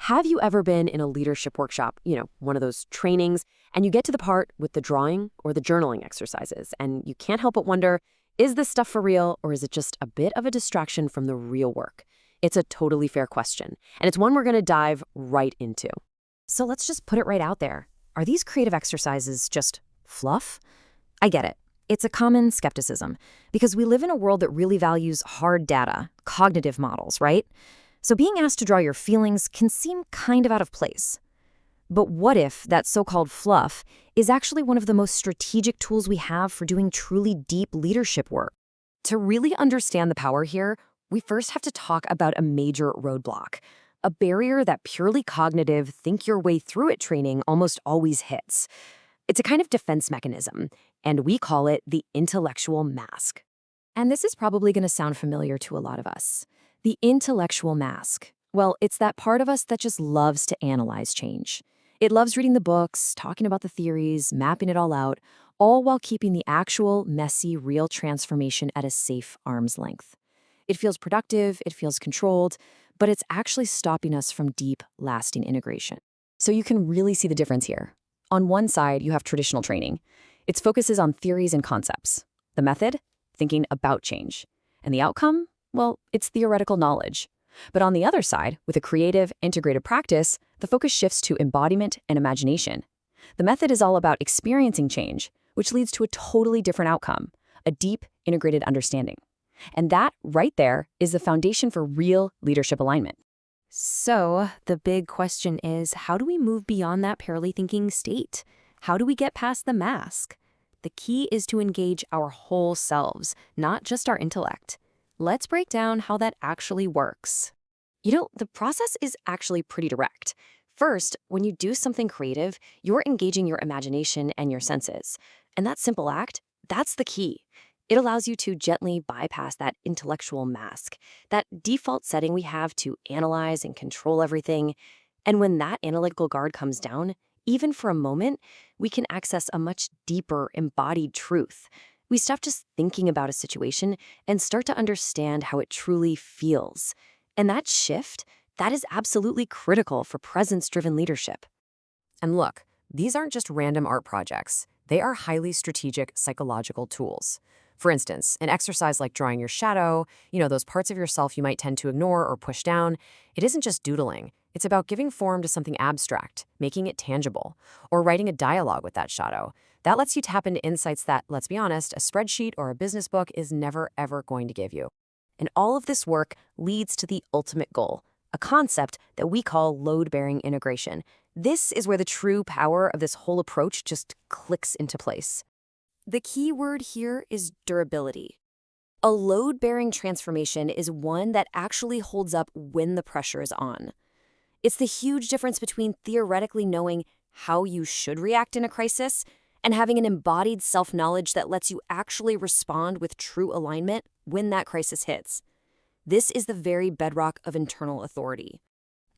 Have you ever been in a leadership workshop, one of those trainings, and you get to the part with the drawing or the journaling exercises, and you can't help but wonder, is this stuff for real, or is it just a bit of a distraction from the real work? It's a totally fair question, and it's one we're going to dive right into. So let's just put it right out there. Are these creative exercises just fluff? I get it. It's a common skepticism, because we live in a world that really values hard data, cognitive models, right? So being asked to draw your feelings can seem kind of out of place. But what if that so-called fluff is actually one of the most strategic tools we have for doing truly deep leadership work? To really understand the power here, we first have to talk about a major roadblock, a barrier that purely cognitive, think-your-way-through-it training almost always hits. It's a kind of defense mechanism, and we call it the intellectual mask. And this is probably going to sound familiar to a lot of us. The intellectual mask. Well, it's that part of us that just loves to analyze change. It loves reading the books, talking about the theories, mapping it all out, all while keeping the actual, messy, real transformation at a safe arm's length. It feels productive, it feels controlled, but it's actually stopping us from deep, lasting integration. So you can really see the difference here. On one side, you have traditional training. Its focuses on theories and concepts. The method? Thinking about change. And the outcome? Well, it's theoretical knowledge. But on the other side, with a creative, integrated practice, the focus shifts to embodiment and imagination. The method is all about experiencing change, which leads to a totally different outcome, a deep, integrated understanding. And that, right there, is the foundation for real leadership alignment. So, the big question is, how do we move beyond that purely thinking state? How do we get past the mask? The key is to engage our whole selves, not just our intellect. Let's break down how that actually works. The process is actually pretty direct. First, when you do something creative, you're engaging your imagination and your senses. And that simple act, that's the key. It allows you to gently bypass that intellectual mask, that default setting we have to analyze and control everything. And when that analytical guard comes down, even for a moment, we can access a much deeper, embodied truth. We stop just thinking about a situation and start to understand how it truly feels. And that shift, that is absolutely critical for presence-driven leadership. And look, these aren't just random art projects. They are highly strategic psychological tools. For instance, an exercise like drawing your shadow, those parts of yourself you might tend to ignore or push down, it isn't just doodling. It's about giving form to something abstract, making it tangible, or writing a dialogue with that shadow. That lets you tap into insights that, let's be honest, a spreadsheet or a business book is never, ever going to give you. And all of this work leads to the ultimate goal, a concept that we call load-bearing integration. This is where the true power of this whole approach just clicks into place. The key word here is durability. A load-bearing transformation is one that actually holds up when the pressure is on. It's the huge difference between theoretically knowing how you should react in a crisis and having an embodied self-knowledge that lets you actually respond with true alignment when that crisis hits. This is the very bedrock of internal authority.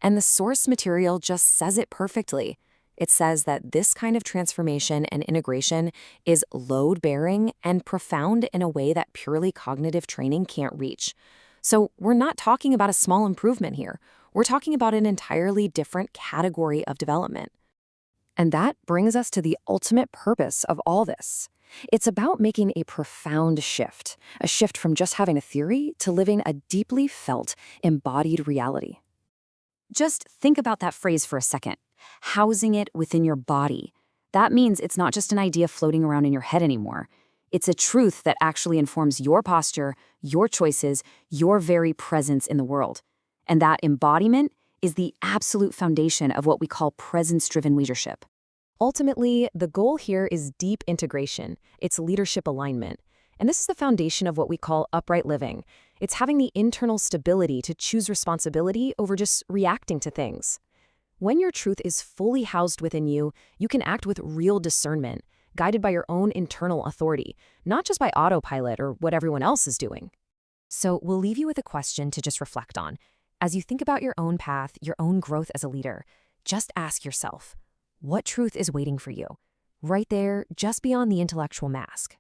And the source material just says it perfectly. It says that this kind of transformation and integration is load-bearing and profound in a way that purely cognitive training can't reach. So we're not talking about a small improvement here. We're talking about an entirely different category of development. And that brings us to the ultimate purpose of all this. It's about making a profound shift, a shift from just having a theory to living a deeply felt, embodied reality. Just think about that phrase for a second, housing it within your body. That means it's not just an idea floating around in your head anymore. It's a truth that actually informs your posture, your choices, your very presence in the world. And that embodiment is the absolute foundation of what we call presence-driven leadership. Ultimately, the goal here is deep integration. It's leadership alignment. And this is the foundation of what we call upright living. It's having the internal stability to choose responsibility over just reacting to things. When your truth is fully housed within you, you can act with real discernment, guided by your own internal authority, not just by autopilot or what everyone else is doing. So we'll leave you with a question to just reflect on. As you think about your own path, your own growth as a leader, just ask yourself, what truth is waiting for you? Right there, just beyond the intellectual mask.